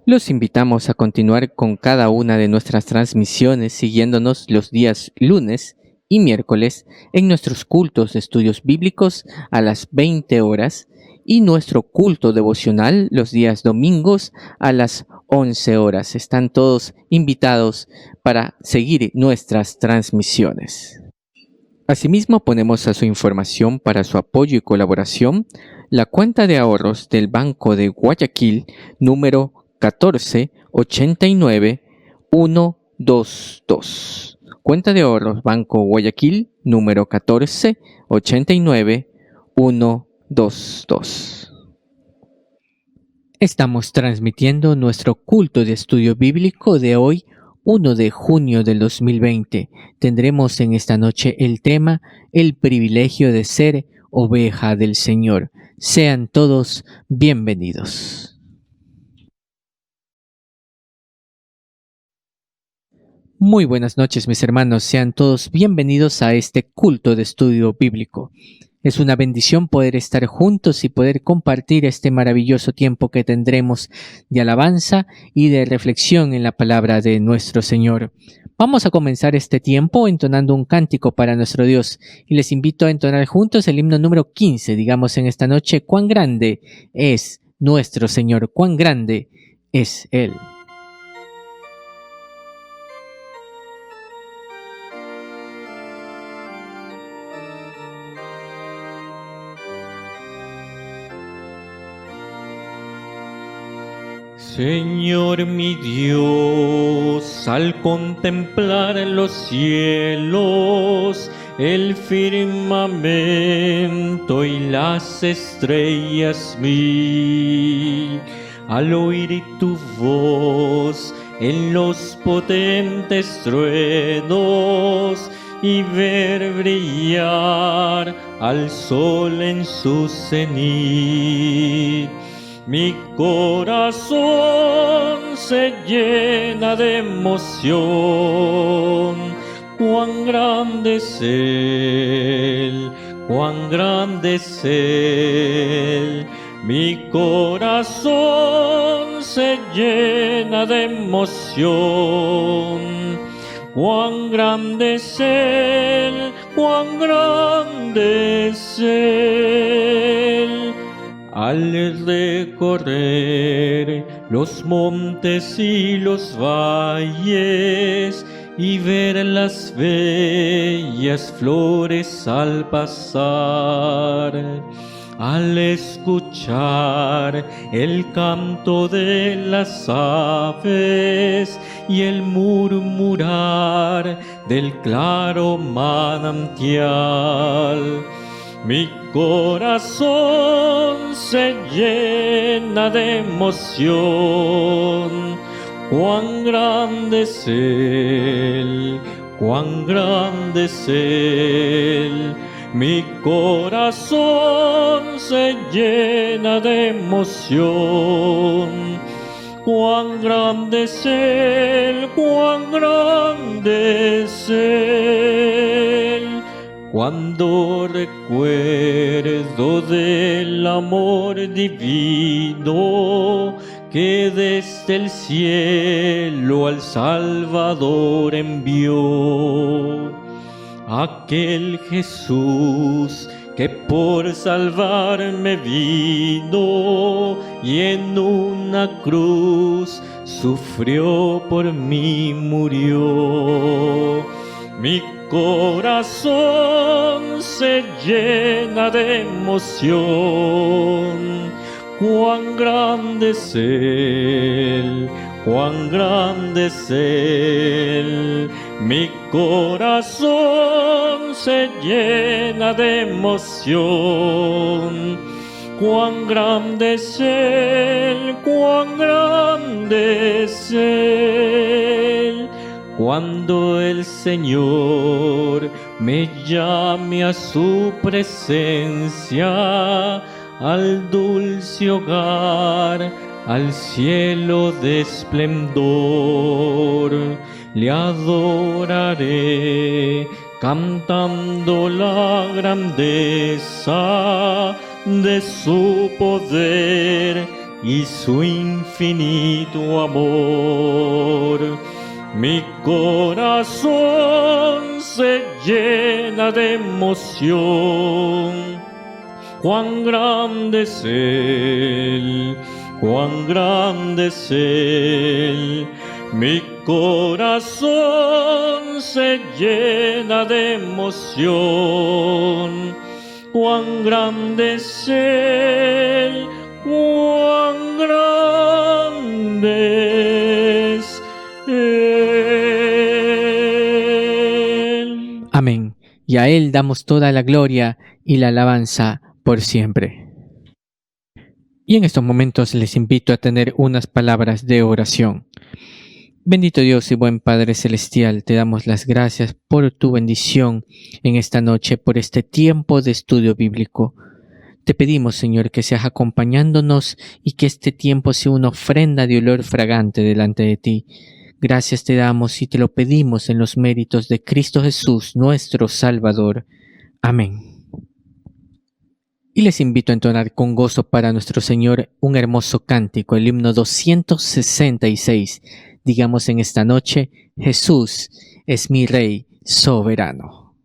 Los invitamos a continuar con cada una de nuestras transmisiones siguiéndonos los días lunes y miércoles en nuestros cultos de estudios bíblicos a las 20 horas y nuestro culto devocional los días domingos a las 11 horas. Están todos invitados para seguir nuestras transmisiones. Asimismo, ponemos a su información para su apoyo y colaboración la cuenta de ahorros del Banco de Guayaquil número 1489122. Cuenta de ahorros Banco Guayaquil número 1489122. Estamos transmitiendo nuestro culto de estudio bíblico de hoy, 1 de junio del 2020. Tendremos en esta noche el tema El privilegio de ser oveja del Señor. Sean todos bienvenidos. Muy buenas noches, mis hermanos. Sean todos bienvenidos a este culto de estudio bíblico. Es una bendición poder estar juntos y poder compartir este maravilloso tiempo que tendremos de alabanza y de reflexión en la palabra de nuestro Señor. Vamos a comenzar este tiempo entonando un cántico para nuestro Dios y les invito a entonar juntos el himno número 15. Digamos en esta noche: cuán grande es nuestro Señor, cuán grande es Él. Señor mi Dios, al contemplar los cielos, el firmamento y las estrellas mil, al oír tu voz en los potentes truenos y ver brillar al sol en su cenit, mi corazón se llena de emoción. Cuán grande es Él, cuán grande es Él. Mi corazón se llena de emoción. Cuán grande es Él, cuán grande es Él. Al recorrer los montes y los valles y ver las bellas flores al pasar, al escuchar el canto de las aves y el murmurar del claro manantial, mi corazón se llena de emoción. Cuán grande es Él, cuán grande es Él. Mi corazón se llena de emoción. Cuán grande es Él, cuán grande es Él. Cuando recuerdo del amor divino que desde el cielo al Salvador envió, aquel Jesús que por salvarme vino y en una cruz sufrió por mí, murió. Mi corazón se llena de emoción. Cuán grande es Él, cuán grande es Él. Mi corazón se llena de emoción. Cuán grande es Él, cuán grande es Él. Cuando el Señor me llame a su presencia, al dulce hogar, al cielo de esplendor, le adoraré cantando la grandeza de su poder y su infinito amor. Mi corazón se llena de emoción. Cuán grande es Él, cuán grande es Él. Mi corazón se llena de emoción. Cuán grande es Él, cuán grande es Él. Amén. Y a Él damos toda la gloria y la alabanza por siempre. Y en estos momentos les invito a tener unas palabras de oración. Bendito Dios y buen Padre Celestial, te damos las gracias por tu bendición en esta noche, por este tiempo de estudio bíblico. Te pedimos, Señor, que seas acompañándonos y que este tiempo sea una ofrenda de olor fragante delante de ti. Gracias te damos y te lo pedimos en los méritos de Cristo Jesús, nuestro Salvador. Amén. Y les invito a entonar con gozo para nuestro Señor un hermoso cántico, el himno 266. Digamos en esta noche: Jesús es mi Rey soberano.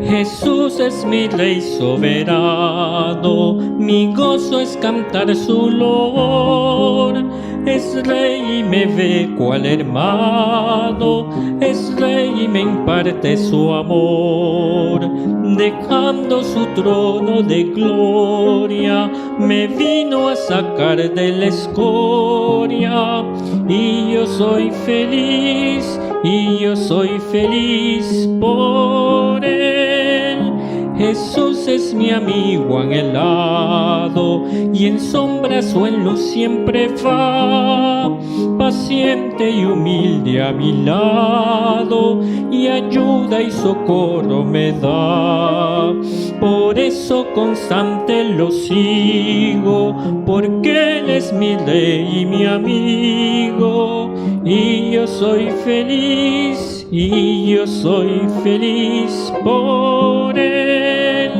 Jesús es mi Rey soberano, mi gozo es cantar su loor. Es Rey y me ve cual hermano, es Rey y me imparte su amor. Dejando su trono de gloria, me vino a sacar de la escoria. Y yo soy feliz, y yo soy feliz por Él. Jesús es mi amigo anhelado, y en sombras o en luz siempre va, paciente y humilde a mi lado, y ayuda y socorro me da. Por eso constante lo sigo, porque Él es mi Rey y mi amigo, y yo soy feliz, y yo soy feliz por Él.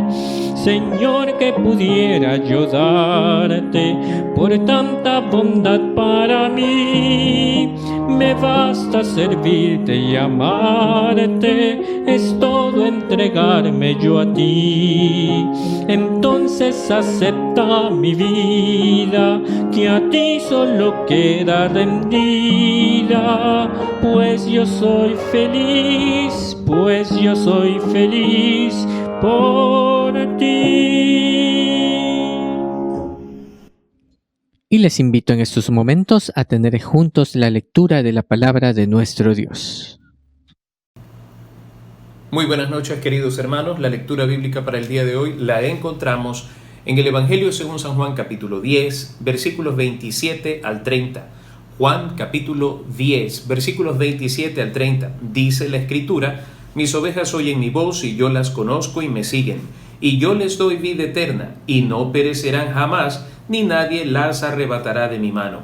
Señor, que pudiera yo darte por tanta bondad para mí. Me basta servirte y amarte, es todo entregarme yo a ti. Entonces acepta mi vida, que a ti solo queda rendida. Pues yo soy feliz, pues yo soy feliz por ti. Y les invito en estos momentos a tener juntos la lectura de la palabra de nuestro Dios. Muy buenas noches, queridos hermanos. La lectura bíblica para el día de hoy la encontramos en el Evangelio según San Juan, capítulo 10, versículos 27 al 30. Juan, capítulo 10, versículos 27 al 30. Dice la Escritura: mis ovejas oyen mi voz, y yo las conozco y me siguen. Y yo les doy vida eterna, y no perecerán jamás, ni nadie las arrebatará de mi mano.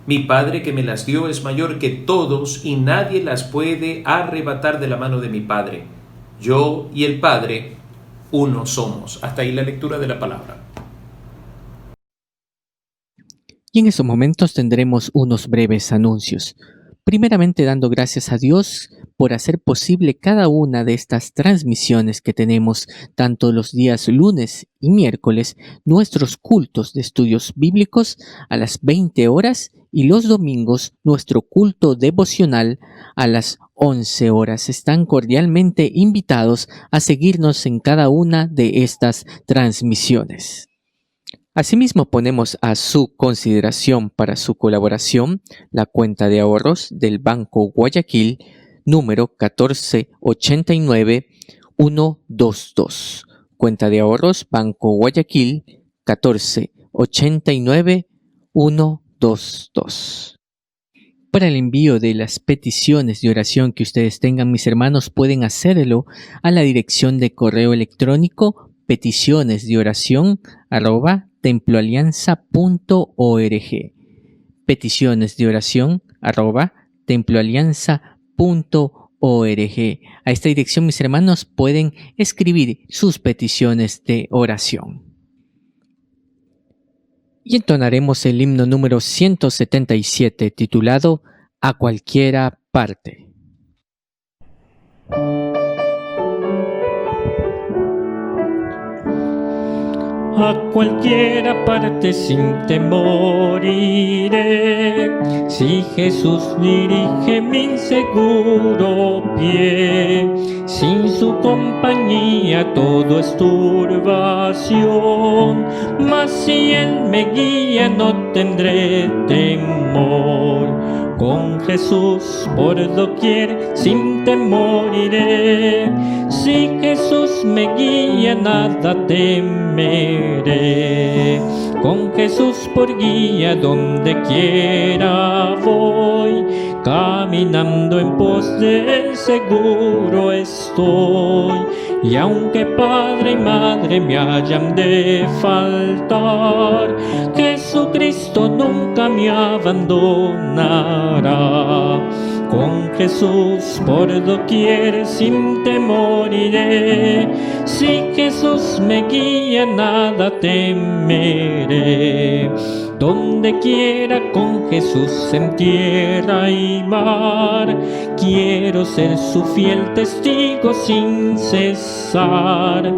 Mi Padre que me las dio es mayor que todos, y nadie las puede arrebatar de la mano de mi Padre. Yo y el Padre, uno somos. Hasta ahí la lectura de la palabra. Y en estos momentos tendremos unos breves anuncios. Primeramente, dando gracias a Dios por hacer posible cada una de estas transmisiones que tenemos tanto los días lunes y miércoles, nuestros cultos de estudios bíblicos a las 20 horas y los domingos nuestro culto devocional a las 11 horas. Están cordialmente invitados a seguirnos en cada una de estas transmisiones. Asimismo, ponemos a su consideración para su colaboración la cuenta de ahorros del Banco Guayaquil, número 1489122. Cuenta de ahorros Banco Guayaquil 1489122. Para el envío de las peticiones de oración que ustedes tengan, mis hermanos, pueden hacerlo a la dirección de correo electrónico peticionesdeoración@temploalianza.org. peticionesdeoración@temploalianza.org. A esta dirección, mis hermanos, pueden escribir sus peticiones de oración. Y entonaremos el himno número 177, titulado A cualquiera parte. A cualquiera parte sin temor iré, si Jesús dirige mi inseguro pie. Sin su compañía todo es turbación, mas si Él me guía no tendré temor. Con Jesús por doquier sin temor iré, si Jesús me guía nada temeré. Con Jesús por guía donde quiera voy, caminando en pos de Él seguro estoy. Y aunque padre y madre me hayan de faltar, Jesucristo nunca me abandonará. Con Jesús por doquier sin temor iré, si Jesús me guía nada temeré. Donde quiera con Jesús en tierra y mar, quiero ser su fiel testigo sin cesar.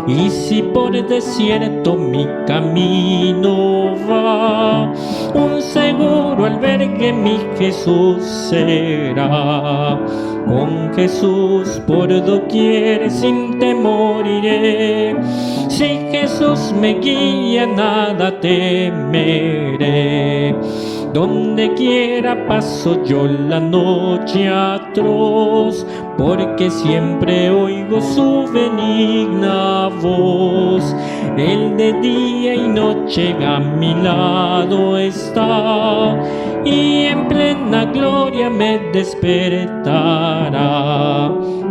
Y si por desierto mi camino va, un seguro albergue mi Jesús será. Con Jesús por doquier sin temor iré, si Jesús me guía nada temeré. Donde quiera paso yo la noche atroz, porque siempre oigo su benigna voz. Él de día y noche a mi lado está, y en plena gloria me despertará.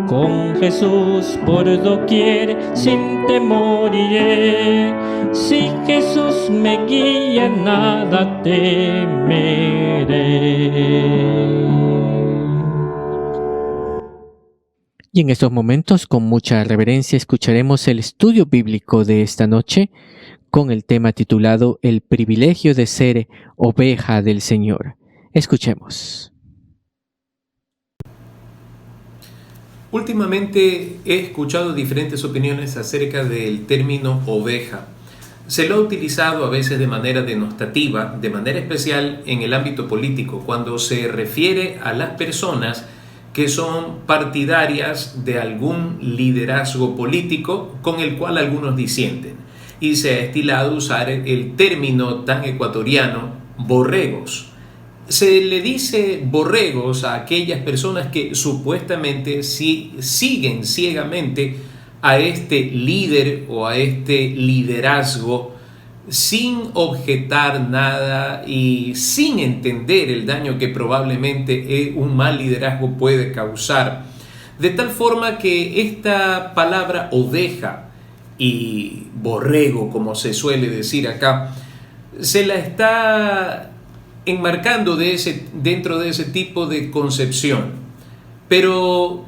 Con Jesús por doquier sin temor iré, si Jesús me guía nada temeré. Y en estos momentos, con mucha reverencia, escucharemos el estudio bíblico de esta noche con el tema titulado El privilegio de ser oveja del Señor. Escuchemos. Últimamente he escuchado diferentes opiniones acerca del término oveja. Se lo ha utilizado a veces de manera denostativa, de manera especial en el ámbito político, cuando se refiere a las personas que son partidarias de algún liderazgo político con el cual algunos disienten. Y se ha estilado usar el término tan ecuatoriano, borregos. Se le dice borregos a aquellas personas que supuestamente siguen ciegamente a este líder o a este liderazgo sin objetar nada y sin entender el daño que probablemente un mal liderazgo puede causar. De tal forma que esta palabra oveja y borrego, como se suele decir acá, se la está enmarcando dentro de ese tipo de concepción. Pero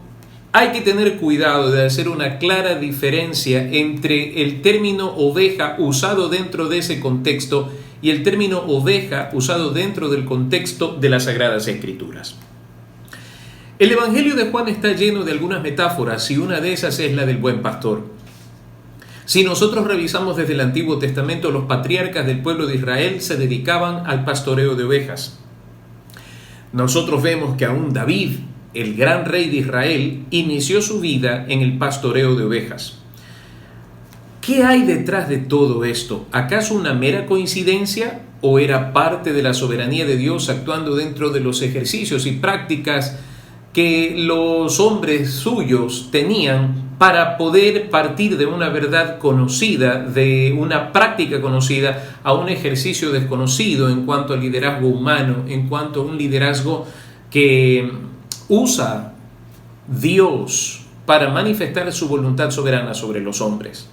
hay que tener cuidado de hacer una clara diferencia entre el término oveja usado dentro de ese contexto y el término oveja usado dentro del contexto de las Sagradas Escrituras. El Evangelio de Juan está lleno de algunas metáforas y una de esas es la del buen pastor. Si nosotros revisamos desde el Antiguo Testamento, los patriarcas del pueblo de Israel se dedicaban al pastoreo de ovejas. Nosotros vemos que aún David, el gran rey de Israel, inició su vida en el pastoreo de ovejas. ¿Qué hay detrás de todo esto? ¿Acaso una mera coincidencia o era parte de la soberanía de Dios actuando dentro de los ejercicios y prácticas que los hombres suyos tenían para poder partir de una verdad conocida, de una práctica conocida, a un ejercicio desconocido en cuanto al liderazgo humano, en cuanto a un liderazgo que usa Dios para manifestar su voluntad soberana sobre los hombres?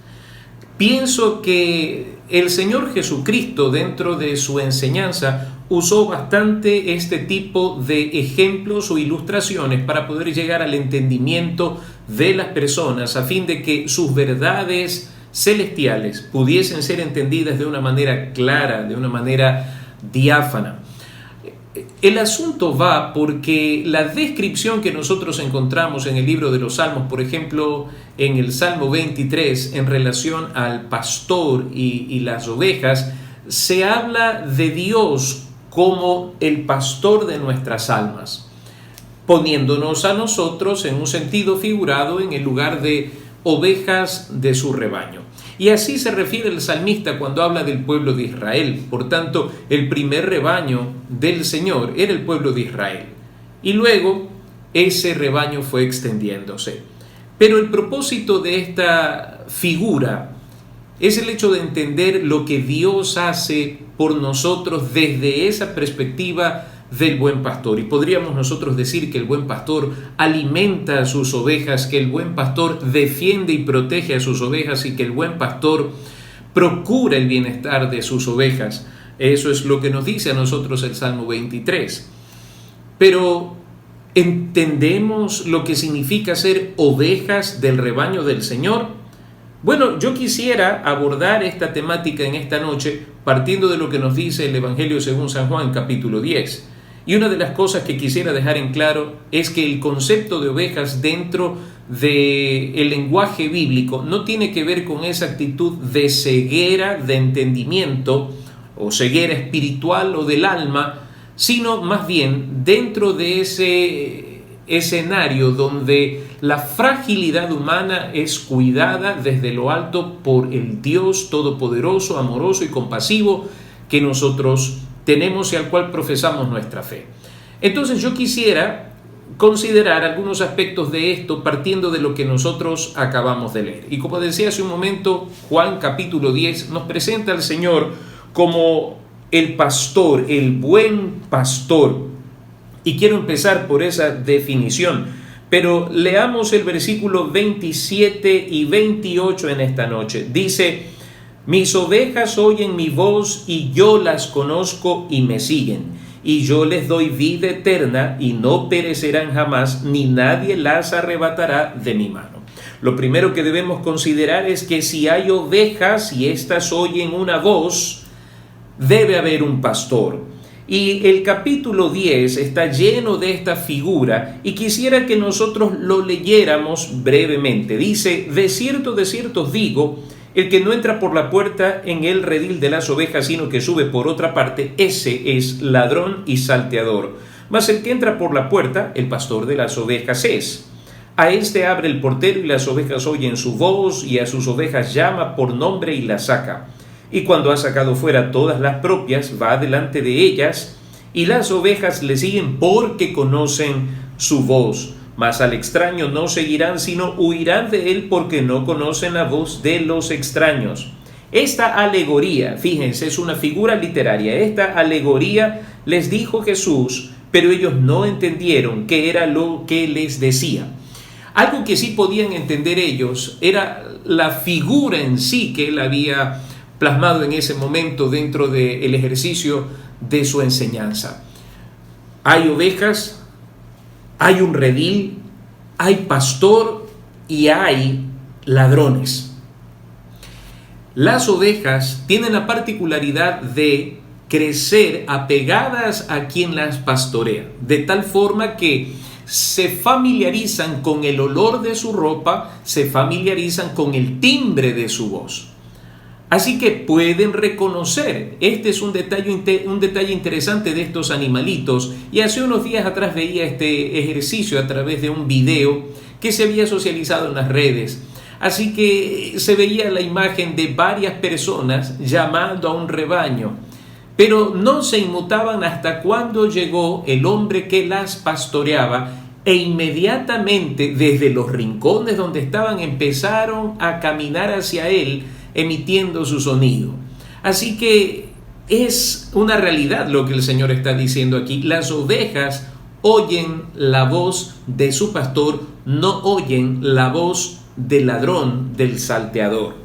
Pienso que el Señor Jesucristo, dentro de su enseñanza, usó bastante este tipo de ejemplos o ilustraciones para poder llegar al entendimiento de las personas a fin de que sus verdades celestiales pudiesen ser entendidas de una manera clara, de una manera diáfana. El asunto va porque la descripción que nosotros encontramos en el libro de los Salmos, por ejemplo, en el Salmo 23, en relación al pastor y las ovejas, se habla de Dios como el pastor de nuestras almas, poniéndonos a nosotros en un sentido figurado en el lugar de ovejas de su rebaño. Y así se refiere el salmista cuando habla del pueblo de Israel. Por tanto, el primer rebaño del Señor era el pueblo de Israel. Y luego ese rebaño fue extendiéndose. Pero el propósito de esta figura es el hecho de entender lo que Dios hace por nosotros desde esa perspectiva del buen pastor. Y podríamos nosotros decir que el buen pastor alimenta a sus ovejas, que el buen pastor defiende y protege a sus ovejas y que el buen pastor procura el bienestar de sus ovejas. Eso es lo que nos dice a nosotros el Salmo 23. Pero ¿entendemos lo que significa ser ovejas del rebaño del Señor? Bueno, yo quisiera abordar esta temática en esta noche partiendo de lo que nos dice el Evangelio según San Juan, capítulo 10. Y una de las cosas que quisiera dejar en claro es que el concepto de ovejas dentro del lenguaje bíblico no tiene que ver con esa actitud de ceguera de entendimiento o ceguera espiritual o del alma, sino más bien dentro de ese escenario donde la fragilidad humana es cuidada desde lo alto por el Dios todopoderoso, amoroso y compasivo que nosotros tenemos y al cual profesamos nuestra fe. Entonces yo quisiera considerar algunos aspectos de esto partiendo de lo que nosotros acabamos de leer. Y como decía hace un momento, Juan capítulo 10 nos presenta al Señor como el pastor, el buen pastor. Y quiero empezar por esa definición. Pero leamos el versículo 27 y 28 en esta noche. Dice: mis ovejas oyen mi voz y yo las conozco y me siguen. Y yo les doy vida eterna y no perecerán jamás, ni nadie las arrebatará de mi mano. Lo primero que debemos considerar es que si hay ovejas y éstas oyen una voz, debe haber un pastor. Y el capítulo 10 está lleno de esta figura y quisiera que nosotros lo leyéramos brevemente. Dice: de cierto os digo, el que no entra por la puerta en el redil de las ovejas, sino que sube por otra parte, ese es ladrón y salteador. Mas el que entra por la puerta, el pastor de las ovejas es. A éste abre el portero y las ovejas oyen su voz, y a sus ovejas llama por nombre y las saca. Y cuando ha sacado fuera todas las propias, va delante de ellas, y las ovejas le siguen porque conocen su voz. Mas al extraño no seguirán, sino huirán de él porque no conocen la voz de los extraños. Esta alegoría, fíjense, es una figura literaria. Esta alegoría les dijo Jesús, pero ellos no entendieron qué era lo que les decía. Algo que sí podían entender ellos era la figura en sí que él había plasmado en ese momento dentro del ejercicio de su enseñanza. Hay ovejas, hay un redil, hay pastor y hay ladrones. Las ovejas tienen la particularidad de crecer apegadas a quien las pastorea, de tal forma que se familiarizan con el olor de su ropa, se familiarizan con el timbre de su voz. Así que pueden reconocer. Este es un detalle interesante de estos animalitos. Y hace unos días atrás veía este ejercicio a través de un video que se había socializado en las redes. Así que se veía la imagen de varias personas llamando a un rebaño. Pero no se inmutaban hasta cuando llegó el hombre que las pastoreaba. E inmediatamente desde los rincones donde estaban empezaron a caminar hacia él, emitiendo su sonido. Así que es una realidad lo que el Señor está diciendo aquí. Las ovejas oyen la voz de su pastor, no oyen la voz del ladrón, del salteador.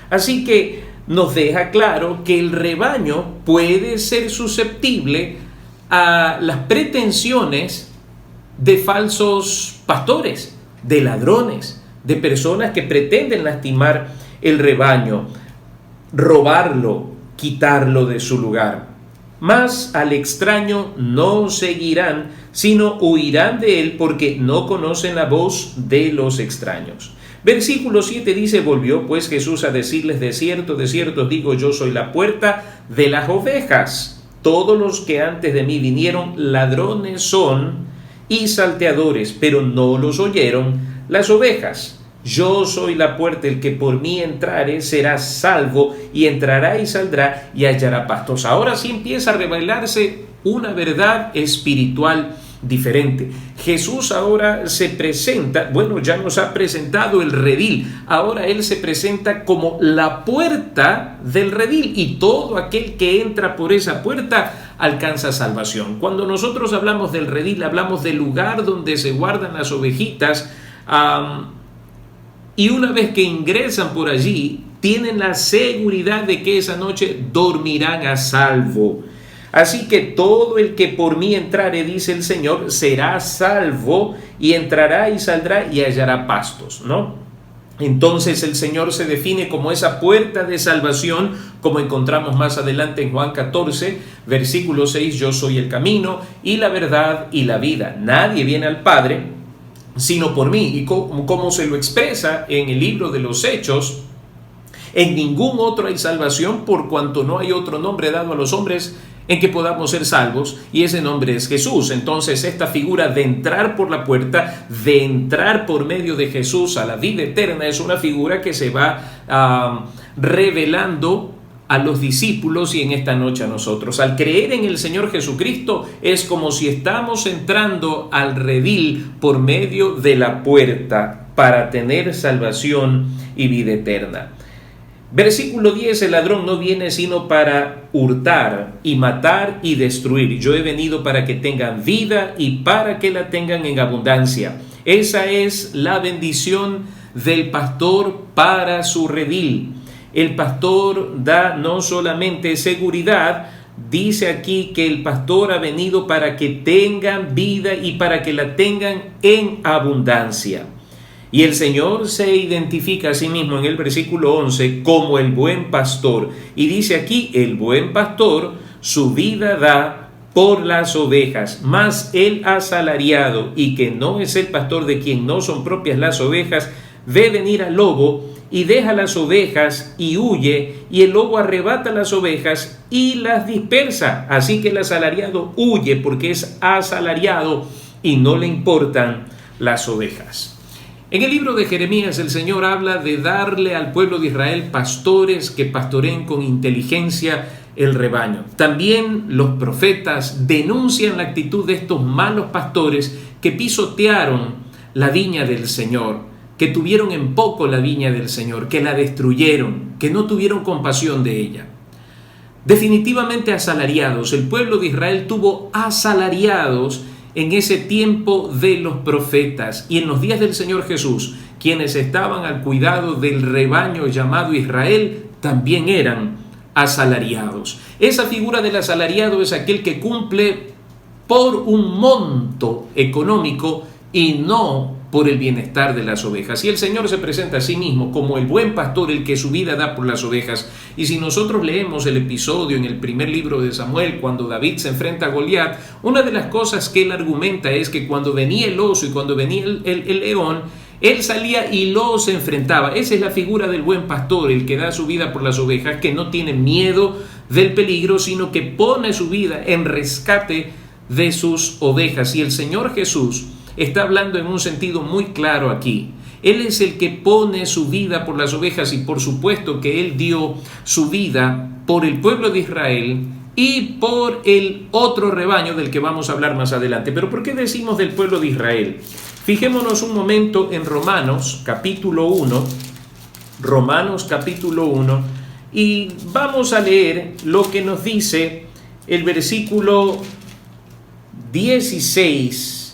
Así que nos deja claro que el rebaño puede ser susceptible a las pretensiones de falsos pastores, de ladrones, de personas que pretenden lastimar el rebaño, robarlo, quitarlo de su lugar. Mas al extraño no seguirán, sino huirán de él, porque no conocen la voz de los extraños. Versículo 7 dice: volvió pues Jesús a decirles: de cierto os digo, yo soy la puerta de las ovejas. Todos los que antes de mí vinieron ladrones son y salteadores, pero no los oyeron las ovejas. Yo soy la puerta, el que por mí entrare será salvo, y entrará y saldrá y hallará pastos. Ahora sí empieza a revelarse una verdad espiritual diferente. Jesús ahora se presenta, ya nos ha presentado el redil, ahora Él se presenta como la puerta del redil, y todo aquel que entra por esa puerta alcanza salvación. Cuando nosotros hablamos del redil, hablamos del lugar donde se guardan las ovejitas, y una vez que ingresan por allí, tienen la seguridad de que esa noche dormirán a salvo. Así que todo el que por mí entrare, dice el Señor, será salvo, y entrará y saldrá y hallará pastos, ¿no? Entonces el Señor se define como esa puerta de salvación, como encontramos más adelante en Juan 14, versículo 6, yo soy el camino y la verdad y la vida. Nadie viene al Padre sino por mí. Y como se lo expresa en el libro de los Hechos, en ningún otro hay salvación, por cuanto no hay otro nombre dado a los hombres en que podamos ser salvos, y ese nombre es Jesús. Entonces esta figura de entrar por la puerta, de entrar por medio de Jesús a la vida eterna, es una figura que se va revelando a los discípulos y en esta noche a nosotros. Al creer en el Señor Jesucristo es como si estamos entrando al redil por medio de la puerta para tener salvación y vida eterna. Versículo 10, el ladrón no viene sino para hurtar y matar y destruir. Yo he venido para que tengan vida y para que la tengan en abundancia. Esa es la bendición del pastor para su redil. El pastor da no solamente seguridad, dice aquí que el pastor ha venido para que tengan vida y para que la tengan en abundancia. Y el Señor se identifica a sí mismo en el versículo 11 como el buen pastor. Y dice aquí, el buen pastor su vida da por las ovejas, mas el asalariado, y que no es el pastor de quien no son propias las ovejas, ve venir al lobo y deja las ovejas y huye, y el lobo arrebata las ovejas y las dispersa. Así que el asalariado huye porque es asalariado y no le importan las ovejas. En el libro de Jeremías el Señor habla de darle al pueblo de Israel pastores que pastoreen con inteligencia el rebaño. También los profetas denuncian la actitud de estos malos pastores que pisotearon la viña del Señor, que tuvieron en poco la viña del Señor, que la destruyeron, que no tuvieron compasión de ella. Definitivamente asalariados. El pueblo de Israel tuvo asalariados en ese tiempo de los profetas, y en los días del Señor Jesús, quienes estaban al cuidado del rebaño llamado Israel, también eran asalariados. Esa figura del asalariado es aquel que cumple por un monto económico y no por el bienestar de las ovejas. Y el Señor se presenta a sí mismo como el buen pastor, el que su vida da por las ovejas. Y si nosotros leemos el episodio en el primer libro de Samuel, cuando David se enfrenta a Goliat, una de las cosas que él argumenta es que cuando venía el oso y cuando venía el león, él salía y los enfrentaba. Esa es la figura del buen pastor, el que da su vida por las ovejas, que no tiene miedo del peligro, sino que pone su vida en rescate de sus ovejas. Y el Señor Jesús está hablando en un sentido muy claro aquí. Él es el que pone su vida por las ovejas, y por supuesto que Él dio su vida por el pueblo de Israel y por el otro rebaño del que vamos a hablar más adelante. Pero ¿por qué decimos del pueblo de Israel? Fijémonos un momento en Romanos capítulo 1, y vamos a leer lo que nos dice el versículo 16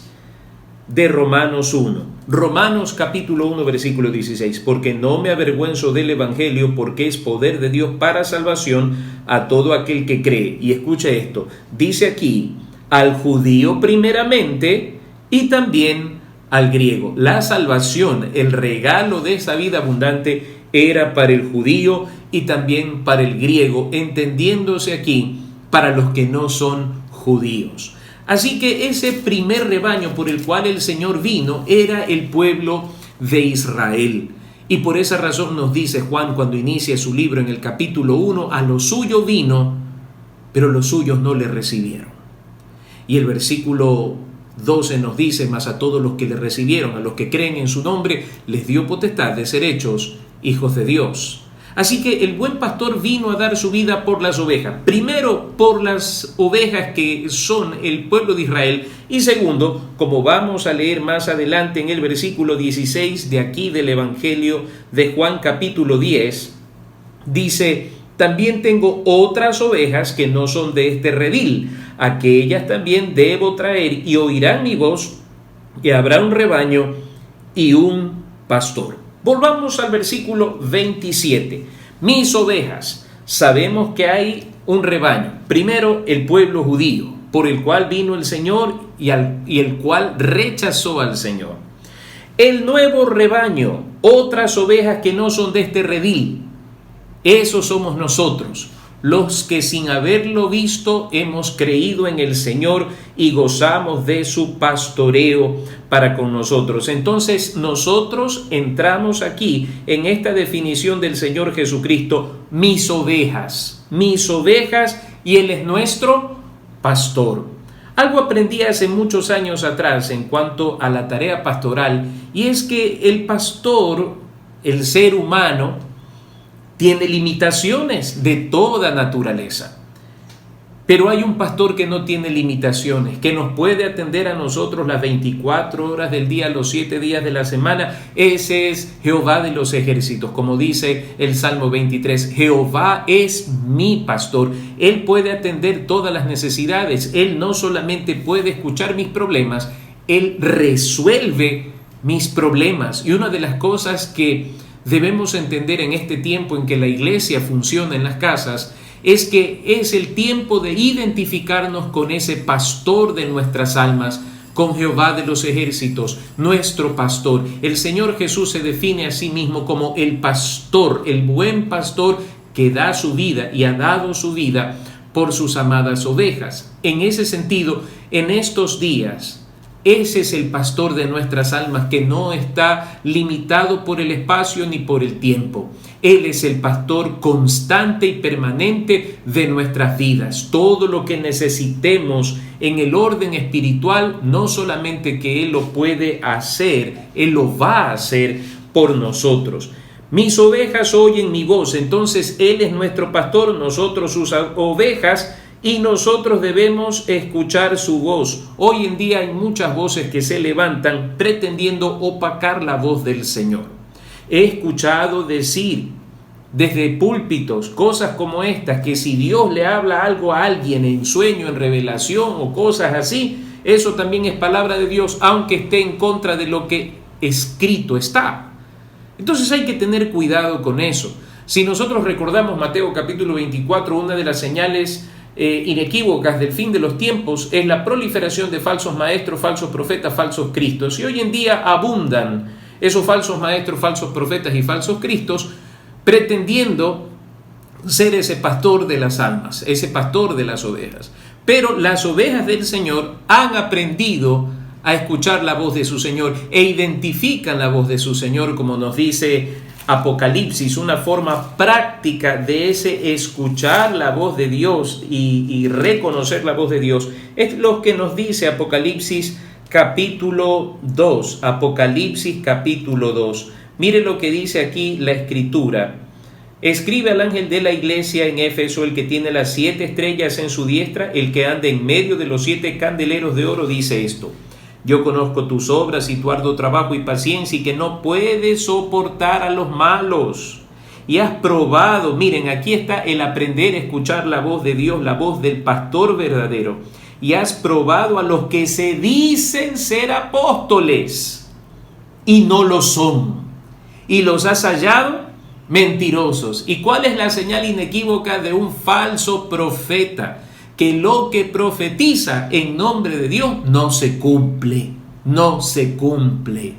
de Romanos 1. Romanos capítulo 1, versículo 16, porque no me avergüenzo del Evangelio, porque es poder de Dios para salvación a todo aquel que cree. Y escucha esto, dice aquí, al judío primeramente y también al griego. La salvación, el regalo de esa vida abundante era para el judío y también para el griego, entendiéndose aquí para los que no son judíos. Así que ese primer rebaño por el cual el Señor vino era el pueblo de Israel. Y por esa razón nos dice Juan cuando inicia su libro en el capítulo 1, a lo suyo vino, pero los suyos no le recibieron. Y el versículo 12 nos dice, mas a todos los que le recibieron, a los que creen en su nombre, les dio potestad de ser hechos hijos de Dios. Así que el buen pastor vino a dar su vida por las ovejas. Primero, por las ovejas que son el pueblo de Israel. Y segundo, como vamos a leer más adelante en el versículo 16 de aquí del Evangelio de Juan capítulo 10, dice, también tengo otras ovejas que no son de este redil. Aquellas también debo traer y oirán mi voz y habrá un rebaño y un pastor. Volvamos al versículo 27. Mis ovejas. Sabemos que hay un rebaño. Primero, el pueblo judío, por el cual vino el Señor y el cual rechazó al Señor. El nuevo rebaño, otras ovejas que no son de este redil. Esos somos nosotros, los que sin haberlo visto hemos creído en el Señor y gozamos de su pastoreo para con nosotros. Entonces nosotros entramos aquí en esta definición del Señor Jesucristo, mis ovejas, y Él es nuestro pastor. Algo aprendí hace muchos años atrás en cuanto a la tarea pastoral, y es que el pastor, el ser humano, tiene limitaciones de toda naturaleza. Pero hay un pastor que no tiene limitaciones, que nos puede atender a nosotros las 24 horas del día, los 7 días de la semana. Ese es Jehová de los ejércitos, como dice el Salmo 23. Jehová es mi pastor. Él puede atender todas las necesidades. Él no solamente puede escuchar mis problemas, Él resuelve mis problemas. Y una de las cosas que debemos entender en este tiempo en que la iglesia funciona en las casas es que es el tiempo de identificarnos con ese pastor de nuestras almas, con Jehová de los ejércitos, nuestro pastor. El Señor Jesús se define a sí mismo como el pastor, el buen pastor que da su vida y ha dado su vida por sus amadas ovejas. En ese sentido, en estos días, ese es el pastor de nuestras almas que no está limitado por el espacio ni por el tiempo. Él es el pastor constante y permanente de nuestras vidas. Todo lo que necesitemos en el orden espiritual, no solamente que Él lo puede hacer, Él lo va a hacer por nosotros. Mis ovejas oyen mi voz. Entonces Él es nuestro pastor, nosotros sus ovejas, y nosotros debemos escuchar su voz. Hoy en día hay muchas voces que se levantan pretendiendo opacar la voz del Señor. He escuchado decir desde púlpitos cosas como estas, que si Dios le habla algo a alguien en sueño, en revelación o cosas así, eso también es palabra de Dios, aunque esté en contra de lo que escrito está. Entonces hay que tener cuidado con eso. Si nosotros recordamos Mateo capítulo 24, una de las señales inequívocas del fin de los tiempos es la proliferación de falsos maestros, falsos profetas, falsos cristos. Y hoy en día abundan esos falsos maestros, falsos profetas y falsos cristos, pretendiendo ser ese pastor de las almas, ese pastor de las ovejas. Pero las ovejas del Señor han aprendido a escuchar la voz de su Señor e identifican la voz de su Señor, como nos dice Apocalipsis, una forma práctica de ese escuchar la voz de Dios y reconocer la voz de Dios. Es lo que nos dice Apocalipsis capítulo 2. Apocalipsis capítulo 2. Mire lo que dice aquí la Escritura. Escribe al ángel de la iglesia en Éfeso, el que tiene las 7 estrellas en su diestra, el que anda en medio de los 7 candeleros de oro, dice esto: yo conozco tus obras y tu arduo trabajo y paciencia, y que no puedes soportar a los malos. Y has probado, miren, aquí está el aprender a escuchar la voz de Dios, la voz del pastor verdadero. Y has probado a los que se dicen ser apóstoles y no lo son, y los has hallado mentirosos. ¿Y cuál es la señal inequívoca de un falso profeta? Que lo que profetiza en nombre de Dios no se cumple, no se cumple.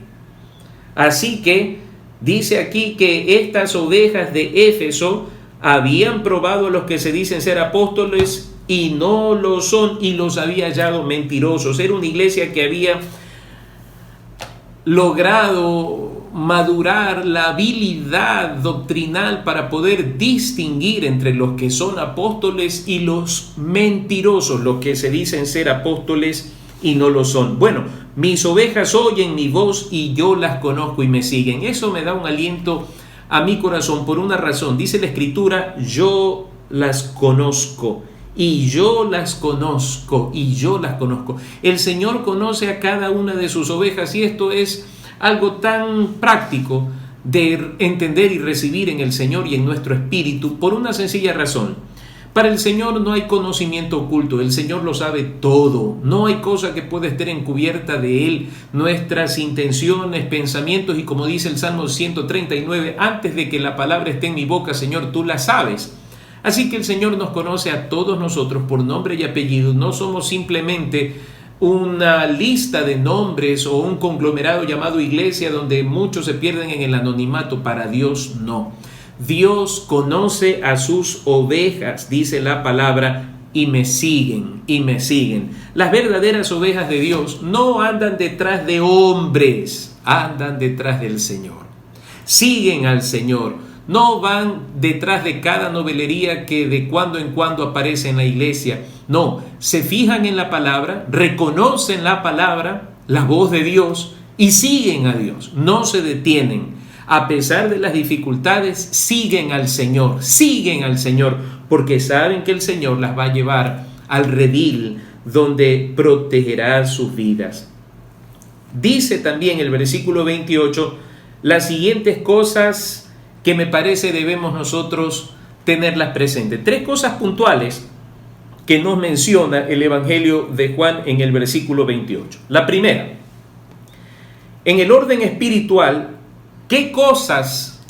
Así que dice aquí que estas ovejas de Éfeso habían probado a los que se dicen ser apóstoles y no lo son, y los había hallado mentirosos. Era una iglesia que había logrado madurar la habilidad doctrinal para poder distinguir entre los que son apóstoles y los mentirosos, los que se dicen ser apóstoles y no lo son. Bueno, mis ovejas oyen mi voz y yo las conozco y me siguen. Eso me da un aliento a mi corazón por una razón. Dice la Escritura, yo las conozco. Y yo las conozco, y yo las conozco. El Señor conoce a cada una de sus ovejas, y esto es algo tan práctico de entender y recibir en el Señor y en nuestro espíritu, por una sencilla razón. Para el Señor no hay conocimiento oculto, el Señor lo sabe todo, no hay cosa que pueda estar encubierta de Él. Nuestras intenciones, pensamientos, y como dice el Salmo 139, antes de que la palabra esté en mi boca, Señor, tú la sabes. Así que el Señor nos conoce a todos nosotros por nombre y apellido. No somos simplemente una lista de nombres o un conglomerado llamado iglesia donde muchos se pierden en el anonimato. Para Dios no. Dios conoce a sus ovejas, dice la palabra, y me siguen, y me siguen. Las verdaderas ovejas de Dios no andan detrás de hombres, andan detrás del Señor. Siguen al Señor. No van detrás de cada novelería que de cuando en cuando aparece en la iglesia. No, se fijan en la palabra, reconocen la palabra, la voz de Dios, y siguen a Dios. No se detienen. A pesar de las dificultades, siguen al Señor, porque saben que el Señor las va a llevar al redil donde protegerá sus vidas. Dice también el versículo 28 las siguientes cosas que me parece debemos nosotros tenerlas presentes. 3 cosas puntuales que nos menciona el Evangelio de Juan en el versículo 28. La primera, en el orden espiritual, ¿qué cosas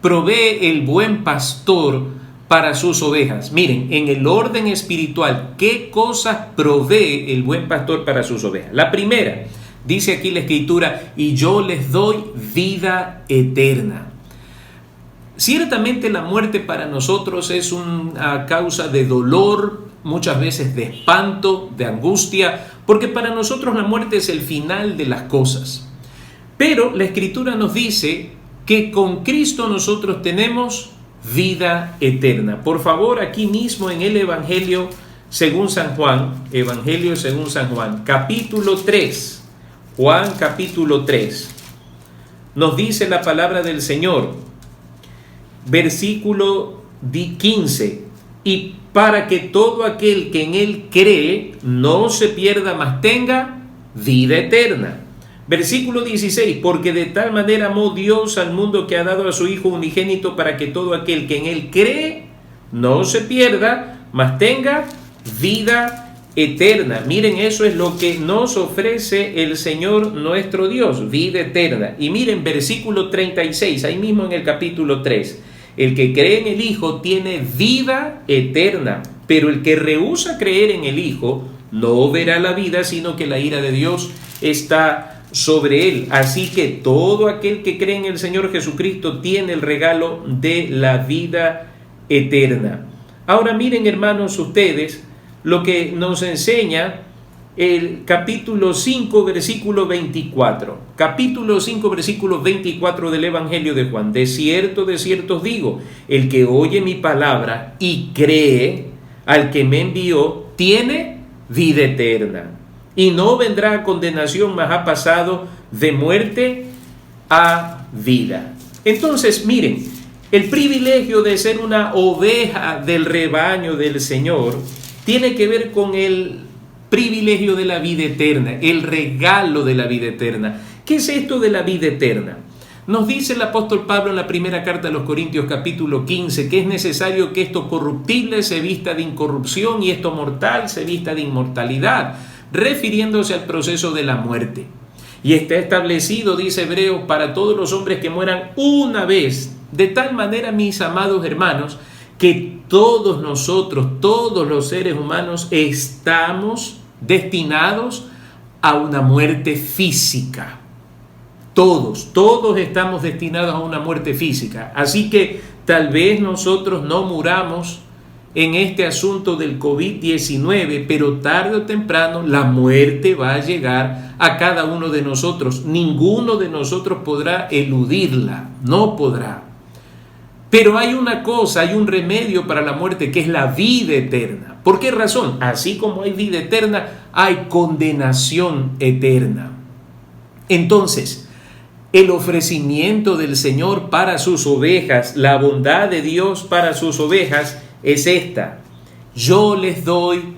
provee el buen pastor para sus ovejas? Miren, en el orden espiritual, ¿qué cosas provee el buen pastor para sus ovejas? La primera, dice aquí la Escritura, y yo les doy vida eterna. Ciertamente la muerte para nosotros es una causa de dolor, muchas veces de espanto, de angustia, porque para nosotros la muerte es el final de las cosas. Pero la Escritura nos dice que con Cristo nosotros tenemos vida eterna. Por favor, aquí mismo en el Evangelio según San Juan, capítulo 3, Juan capítulo 3, nos dice la palabra del Señor. Versículo 15, y para que todo aquel que en él cree no se pierda, mas tenga vida eterna. Versículo 16, porque de tal manera amó Dios al mundo que ha dado a su Hijo unigénito, para que todo aquel que en él cree no se pierda, mas tenga vida eterna. Miren, eso es lo que nos ofrece el Señor nuestro Dios, vida eterna. Y miren, versículo 36, ahí mismo en el capítulo 3. El que cree en el Hijo tiene vida eterna, pero el que rehúsa creer en el Hijo no verá la vida, sino que la ira de Dios está sobre él. Así que todo aquel que cree en el Señor Jesucristo tiene el regalo de la vida eterna. Ahora miren, hermanos, ustedes lo que nos enseña el capítulo 5, versículo 24. Capítulo 5, versículo 24 del Evangelio de Juan. De cierto os digo, el que oye mi palabra y cree al que me envió, tiene vida eterna. Y no vendrá a condenación, mas ha pasado de muerte a vida. Entonces, miren, el privilegio de ser una oveja del rebaño del Señor tiene que ver con el privilegio de la vida eterna, el regalo de la vida eterna. ¿Qué es esto de la vida eterna? Nos dice el apóstol Pablo en la primera carta a los Corintios capítulo 15 que es necesario que esto corruptible se vista de incorrupción y esto mortal se vista de inmortalidad, refiriéndose al proceso de la muerte. Y está establecido, dice Hebreos, para todos los hombres que mueran una vez. De tal manera, mis amados hermanos, que todos nosotros, todos los seres humanos, estamos destinados a una muerte física. Todos estamos destinados a una muerte física. Así que tal vez nosotros no muramos en este asunto del COVID-19, pero tarde o temprano la muerte va a llegar a cada uno de nosotros. Ninguno de nosotros podrá eludirla, no podrá. Pero hay una cosa, hay un remedio para la muerte, que es la vida eterna. ¿Por qué razón? Así como hay vida eterna, hay condenación eterna. Entonces, el ofrecimiento del Señor para sus ovejas, la bondad de Dios para sus ovejas es esta: yo les doy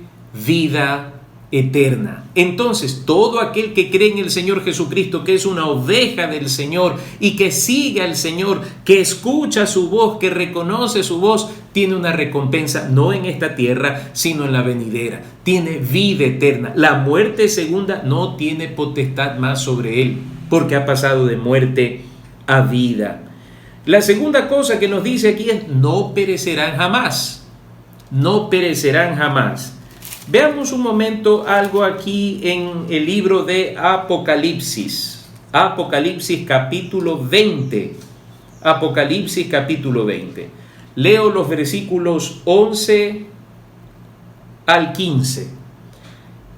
vida eterna. Entonces, todo aquel que cree en el Señor Jesucristo, que es una oveja del Señor y que sigue al Señor, que escucha su voz, que reconoce su voz, tiene una recompensa no en esta tierra, sino en la venidera. Tiene vida eterna. La muerte segunda no tiene potestad más sobre él, porque ha pasado de muerte a vida. La segunda cosa que nos dice aquí es: no perecerán jamás. No perecerán jamás. Veamos un momento algo aquí en el libro de Apocalipsis. Apocalipsis capítulo 20. Apocalipsis capítulo 20. Leo los versículos 11 al 15.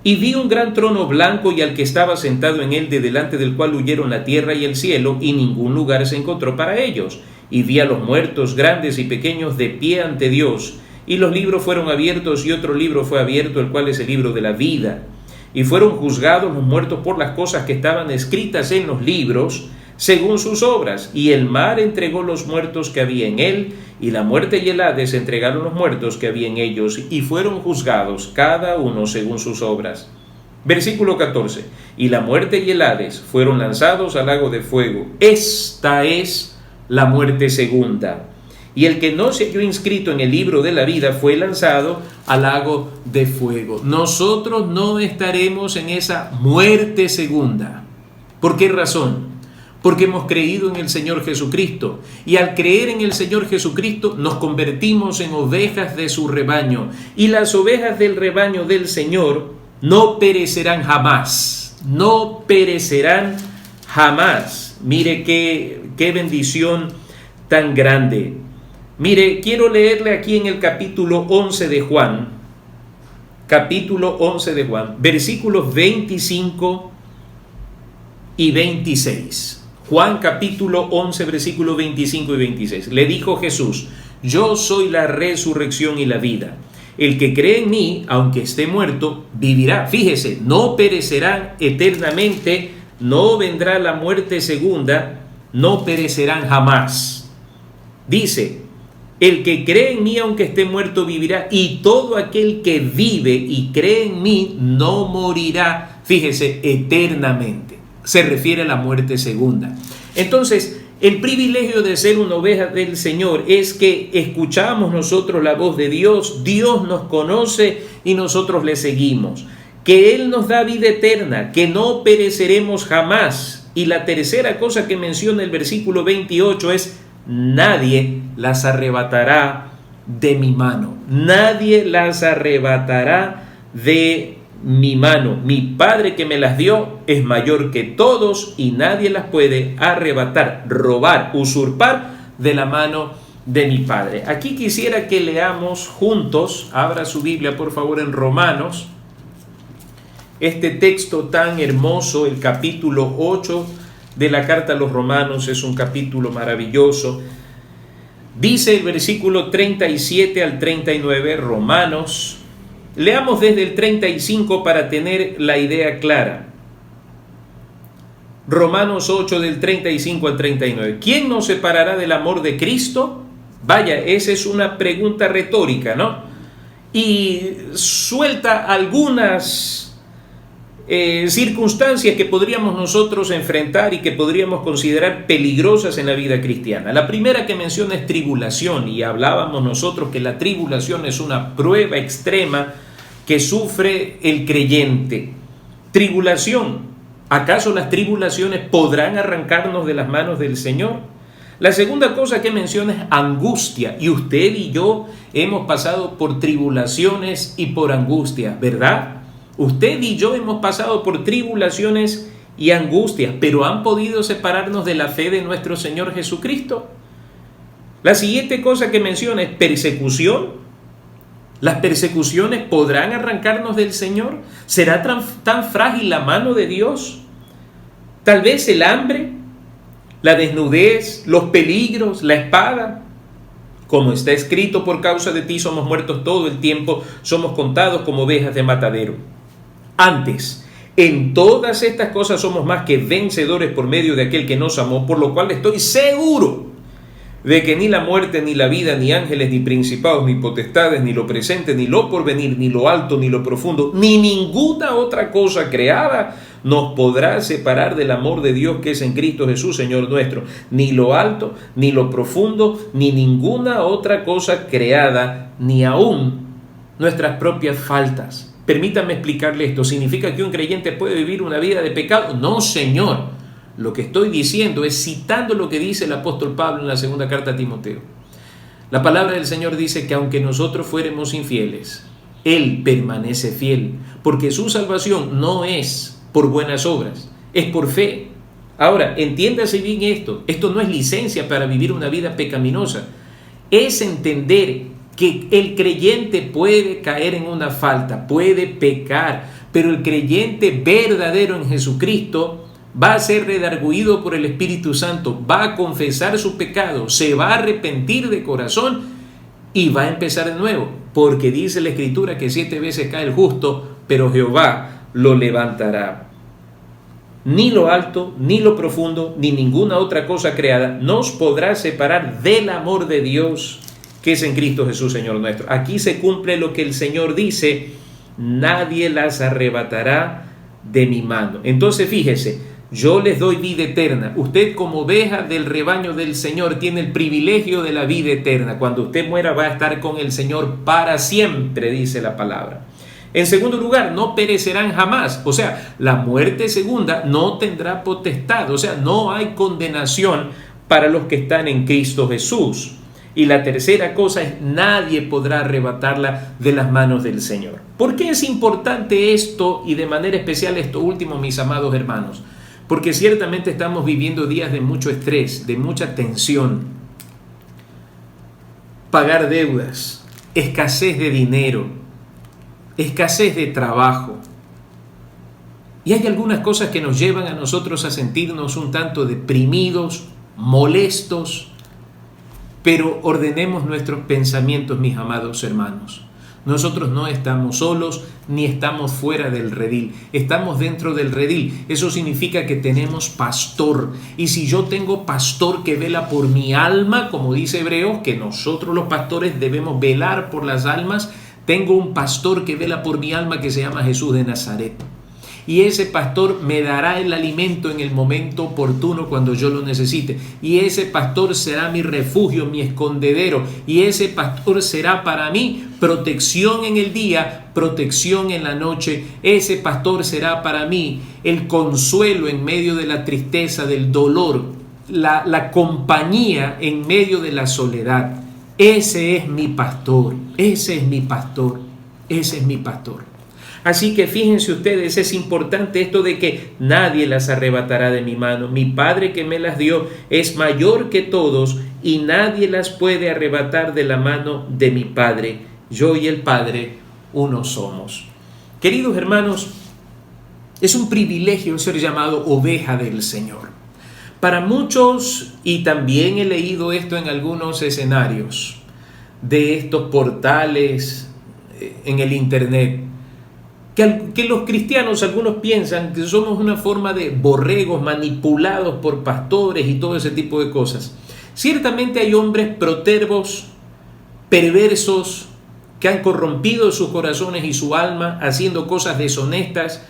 Y vi un gran trono blanco y al que estaba sentado en él, de delante del cual huyeron la tierra y el cielo, y ningún lugar se encontró para ellos. Y vi a los muertos, grandes y pequeños, de pie ante Dios. Y los libros fueron abiertos, y otro libro fue abierto, el cual es el libro de la vida. Y fueron juzgados los muertos por las cosas que estaban escritas en los libros, según sus obras. Y el mar entregó los muertos que había en él, y la muerte y el Hades entregaron los muertos que había en ellos, y fueron juzgados cada uno según sus obras. Versículo 14. Y la muerte y el Hades fueron lanzados al lago de fuego. Esta es la muerte segunda. Y el que no se halló inscrito en el libro de la vida fue lanzado al lago de fuego. Nosotros no estaremos en esa muerte segunda. ¿Por qué razón? Porque hemos creído en el Señor Jesucristo. Y al creer en el Señor Jesucristo nos convertimos en ovejas de su rebaño. Y las ovejas del rebaño del Señor no perecerán jamás. No perecerán jamás. Mire qué bendición tan grande. Mire, quiero leerle aquí en el capítulo 11 de Juan, versículos 25 y 26. Juan capítulo 11, versículos 25 y 26. Le dijo Jesús: yo soy la resurrección y la vida. El que cree en mí, aunque esté muerto, vivirá. Fíjese, no perecerán eternamente, no vendrá la muerte segunda, no perecerán jamás. Dice: el que cree en mí, aunque esté muerto, vivirá, y todo aquel que vive y cree en mí no morirá, fíjese, eternamente. Se refiere a la muerte segunda. Entonces, el privilegio de ser una oveja del Señor es que escuchamos nosotros la voz de Dios, Dios nos conoce y nosotros le seguimos, que Él nos da vida eterna, que no pereceremos jamás. Y la tercera cosa que menciona el versículo 28 es: nadie las arrebatará de mi mano. Nadie las arrebatará de mi mano. Mi Padre que me las dio es mayor que todos y nadie las puede arrebatar, robar, usurpar de la mano de mi Padre. Aquí quisiera que leamos juntos, abra su Biblia por favor en Romanos, este texto tan hermoso, el capítulo 8 de la carta a los Romanos. Es un capítulo maravilloso. Dice el versículo 37 al 39, Romanos. Leamos desde el 35 para tener la idea clara. Romanos 8 del 35 al 39. ¿Quién nos separará del amor de Cristo? Vaya, esa es una pregunta retórica, ¿no? Y suelta algunas circunstancias que podríamos nosotros enfrentar y que podríamos considerar peligrosas en la vida cristiana. La primera que menciona es tribulación, y hablábamos nosotros que la tribulación es una prueba extrema que sufre el creyente. Tribulación, ¿Acaso las tribulaciones podrán arrancarnos de las manos del Señor? La segunda cosa que menciona es angustia. Y usted y yo hemos pasado por tribulaciones y por angustia, ¿verdad? Usted y yo hemos pasado por tribulaciones y angustias, pero ¿han podido separarnos de la fe de nuestro Señor Jesucristo? La siguiente cosa que menciona es persecución. ¿Las persecuciones podrán arrancarnos del Señor? ¿Será tan frágil la mano de Dios? Tal vez el hambre, la desnudez, los peligros, la espada. Como está escrito, por causa de ti somos muertos todo el tiempo, somos contados como ovejas de matadero. Antes, en todas estas cosas somos más que vencedores por medio de aquel que nos amó, por lo cual estoy seguro de que ni la muerte, ni la vida, ni ángeles, ni principados, ni potestades, ni lo presente, ni lo porvenir, ni lo alto, ni lo profundo, ni ninguna otra cosa creada nos podrá separar del amor de Dios que es en Cristo Jesús, Señor nuestro. Ni lo alto, ni lo profundo, ni ninguna otra cosa creada, ni aún nuestras propias faltas. Permítame explicarle esto. ¿Significa que un creyente puede vivir una vida de pecado? No, Señor. Lo que estoy diciendo es citando lo que dice el apóstol Pablo en la segunda carta a Timoteo. La palabra del Señor dice que aunque nosotros fuéramos infieles, Él permanece fiel, porque su salvación no es por buenas obras, es por fe. Ahora, entiéndase bien esto no es licencia para vivir una vida pecaminosa, es entender que el creyente puede caer en una falta, puede pecar, pero el creyente verdadero en Jesucristo va a ser redarguido por el Espíritu Santo, va a confesar su pecado, se va a arrepentir de corazón y va a empezar de nuevo, porque dice la Escritura que 7 veces cae el justo, pero Jehová lo levantará. Ni lo alto, ni lo profundo, ni ninguna otra cosa creada nos podrá separar del amor de Dios que es en Cristo Jesús, Señor nuestro. Aquí se cumple lo que el Señor dice: nadie las arrebatará de mi mano. Entonces fíjese, yo les doy vida eterna. Usted, como oveja del rebaño del Señor, tiene el privilegio de la vida eterna. Cuando usted muera va a estar con el Señor para siempre, dice la palabra. En segundo lugar, no perecerán jamás. O sea, la muerte segunda no tendrá potestad. O sea, no hay condenación para los que están en Cristo Jesús. Y la tercera cosa es: nadie podrá arrebatarla de las manos del Señor. ¿Por qué es importante esto, y de manera especial esto último, mis amados hermanos? Porque ciertamente estamos viviendo días de mucho estrés, de mucha tensión. Pagar deudas, escasez de dinero, escasez de trabajo. Y hay algunas cosas que nos llevan a nosotros a sentirnos un tanto deprimidos, molestos. Pero ordenemos nuestros pensamientos, mis amados hermanos. Nosotros no estamos solos ni estamos fuera del redil, estamos dentro del redil. Eso significa que tenemos pastor. Y si yo tengo pastor que vela por mi alma, como dice Hebreos, que nosotros los pastores debemos velar por las almas, tengo un pastor que vela por mi alma que se llama Jesús de Nazaret. Y ese pastor me dará el alimento en el momento oportuno cuando yo lo necesite. Y ese pastor será mi refugio, mi escondedero. Y ese pastor será para mí protección en el día, protección en la noche. Ese pastor será para mí el consuelo en medio de la tristeza, del dolor, la compañía en medio de la soledad. Ese es mi pastor, ese es mi pastor, ese es mi pastor. Así que fíjense ustedes, es importante esto de que nadie las arrebatará de mi mano. Mi Padre que me las dio es mayor que todos y nadie las puede arrebatar de la mano de mi Padre. Yo y el Padre uno somos. Queridos hermanos, es un privilegio ser llamado oveja del Señor. Para muchos, y también he leído esto en algunos escenarios de estos portales en el internet, que los cristianos, algunos piensan que somos una forma de borregos manipulados por pastores y todo ese tipo de cosas. Ciertamente hay hombres protervos, perversos, que han corrompido sus corazones y su alma haciendo cosas deshonestas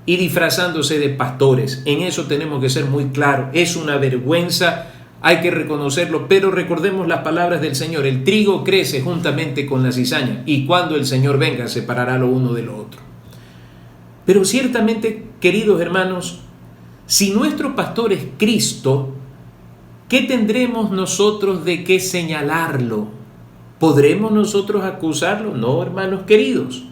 y disfrazándose de pastores. En eso tenemos que ser muy claros. Es una vergüenza, hay que reconocerlo, pero recordemos las palabras del Señor: el trigo crece juntamente con la cizaña y cuando el Señor venga separará lo uno de lo otro. Pero ciertamente, queridos hermanos, Si nuestro pastor es Cristo, ¿qué tendremos nosotros de qué señalarlo? ¿Podremos nosotros acusarlo? No, hermanos queridos.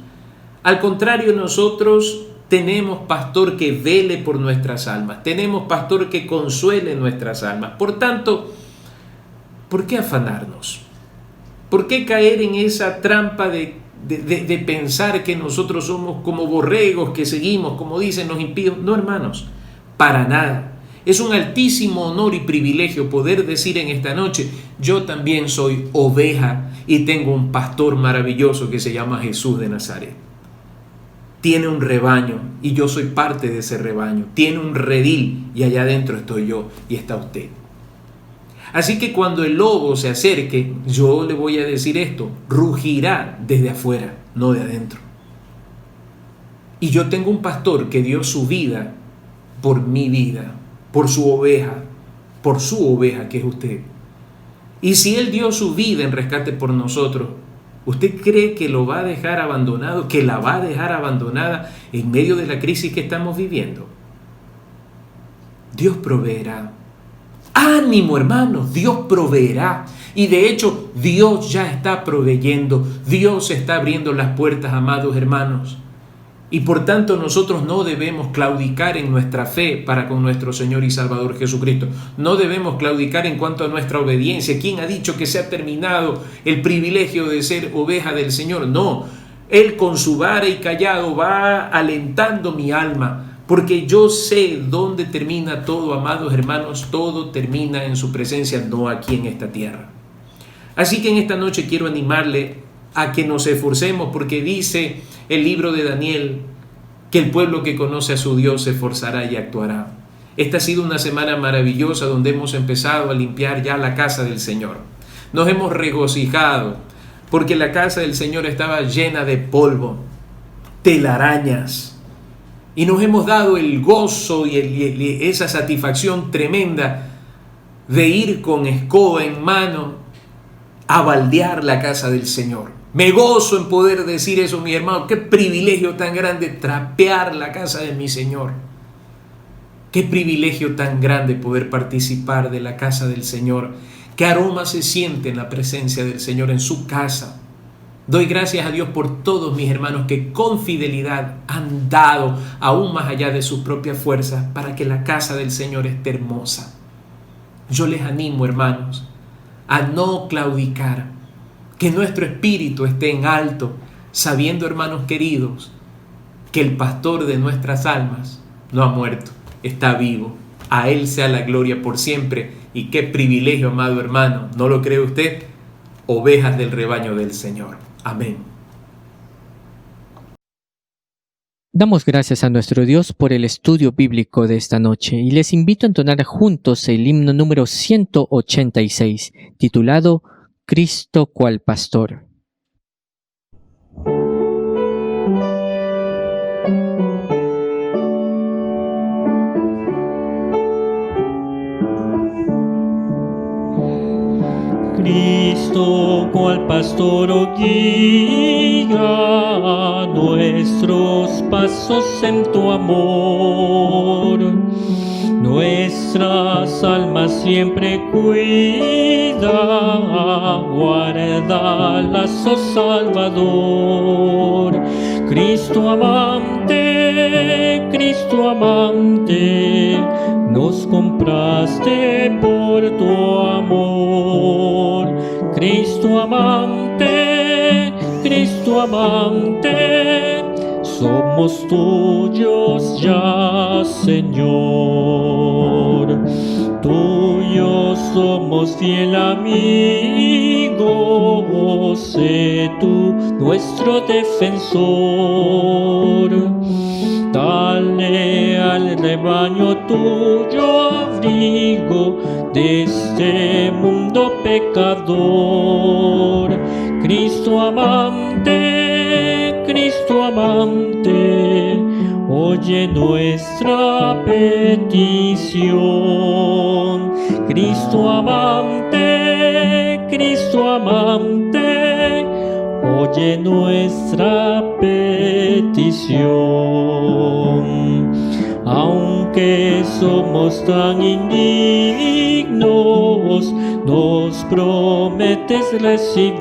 Al contrario, nosotros tenemos pastor que vele por nuestras almas. Tenemos pastor que consuele nuestras almas. Por tanto, ¿por qué afanarnos? ¿Por qué caer en esa trampa de pensar que nosotros somos como borregos que seguimos, como dicen los impíos? No, hermanos, para nada. Es un altísimo honor y privilegio poder decir en esta noche: yo también soy oveja y tengo un pastor maravilloso que se llama Jesús de Nazaret. Tiene un rebaño y yo soy parte de ese rebaño. Tiene un redil y allá adentro estoy yo y está usted. Así que cuando el lobo se acerque, yo le voy a decir esto: rugirá desde afuera, no de adentro. Y yo tengo un pastor que dio su vida por mi vida, por su oveja que es usted. Y si Él dio su vida en rescate por nosotros, ¿usted cree que lo va a dejar abandonado, que la va a dejar abandonada en medio de la crisis que estamos viviendo? Dios proveerá. Ánimo, hermanos, Dios proveerá. Y de hecho, Dios ya está proveyendo. Dios está abriendo las puertas, amados hermanos. Y por tanto nosotros no debemos claudicar en nuestra fe para con nuestro Señor y Salvador Jesucristo. No debemos claudicar en cuanto a nuestra obediencia. ¿Quién ha dicho que se ha terminado el privilegio de ser oveja del Señor? No, Él con su vara y callado va alentando mi alma, porque yo sé dónde termina todo, amados hermanos. Todo termina en su presencia, no aquí en esta tierra. Así que en esta noche quiero animarle a que nos esforcemos, porque dice el libro de Daniel que el pueblo que conoce a su Dios se esforzará y actuará. Esta ha sido una semana maravillosa donde hemos empezado a limpiar ya la casa del Señor. Nos hemos regocijado porque la casa del Señor estaba llena de polvo, telarañas, y nos hemos dado el gozo y esa satisfacción tremenda de ir con escoba en mano a baldear la casa del Señor. Me gozo en poder decir eso, mi hermano. Qué privilegio tan grande trapear la casa de mi Señor. Qué privilegio tan grande poder participar de la casa del Señor. Qué aroma se siente en la presencia del Señor en su casa. Doy gracias a Dios por todos mis hermanos que con fidelidad han dado aún más allá de sus propias fuerzas para que la casa del Señor esté hermosa. Yo les animo, hermanos, a no claudicar, que nuestro espíritu esté en alto, sabiendo, hermanos queridos, que el pastor de nuestras almas no ha muerto, está vivo. A Él sea la gloria por siempre. Y qué privilegio, amado hermano, ¿no lo cree usted? Ovejas del rebaño del Señor. Amén. Damos gracias a nuestro Dios por el estudio bíblico de esta noche y les invito a entonar juntos el himno número 186, titulado Cristo cual Pastor. Cristo cual pastor guía nuestros pasos en tu amor, nuestras almas siempre cuida, guárdalas, oh Salvador. Cristo amante, nos compraste por tu amor. Cristo amante, somos tuyos ya, Señor. Tuyos somos, fiel amigo, sé tú nuestro defensor. Dale al rebaño tuyo abrigo de este mundo pecador. Cristo amante, oye nuestra petición. Cristo amante, oye nuestra petición. aunque somos tan indignos, nos prometes recibir,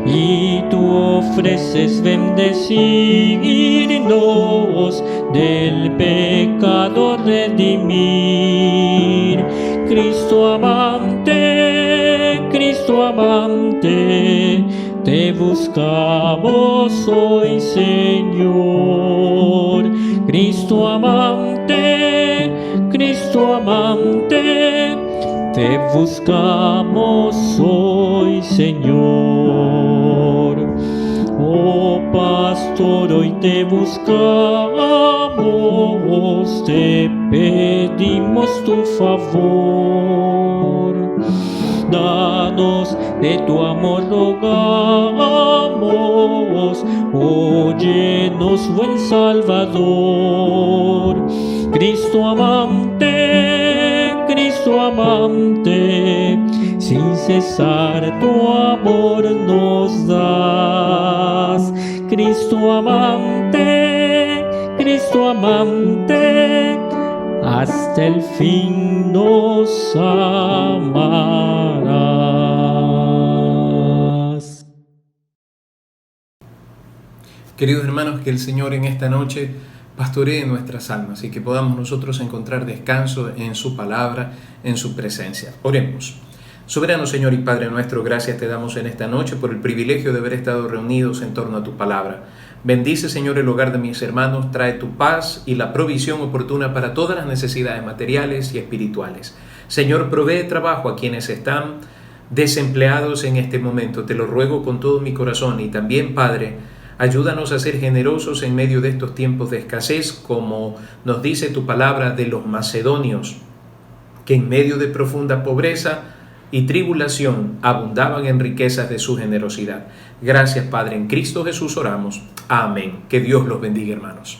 y tú ofreces bendecirnos, del pecado redimir. Cristo amante, te buscamos hoy, Señor. Cristo amante, te buscamos hoy, Señor. Oh Pastor, hoy te buscamos, te pedimos tu favor. Danos de tu amor, rogamos, óyenos, buen Salvador. Cristo amante, sin cesar tu amor nos das. Cristo amante, hasta el fin nos amarás. Queridos hermanos, que el Señor en esta noche pastoree nuestras almas y que podamos nosotros encontrar descanso en su palabra, en su presencia. Oremos. Soberano Señor y Padre nuestro, gracias te damos en esta noche por el privilegio de haber estado reunidos en torno a tu palabra. Bendice, Señor, el hogar de mis hermanos, trae tu paz y la provisión oportuna para todas las necesidades materiales y espirituales. Señor, provee trabajo a quienes están desempleados en este momento. Te lo ruego con todo mi corazón y también, Padre, ayúdanos a ser generosos en medio de estos tiempos de escasez, como nos dice tu palabra de los macedonios, que en medio de profunda pobreza y tribulación abundaban en riquezas de su generosidad. Gracias, Padre, en Cristo Jesús oramos. Amén. Que Dios los bendiga, hermanos.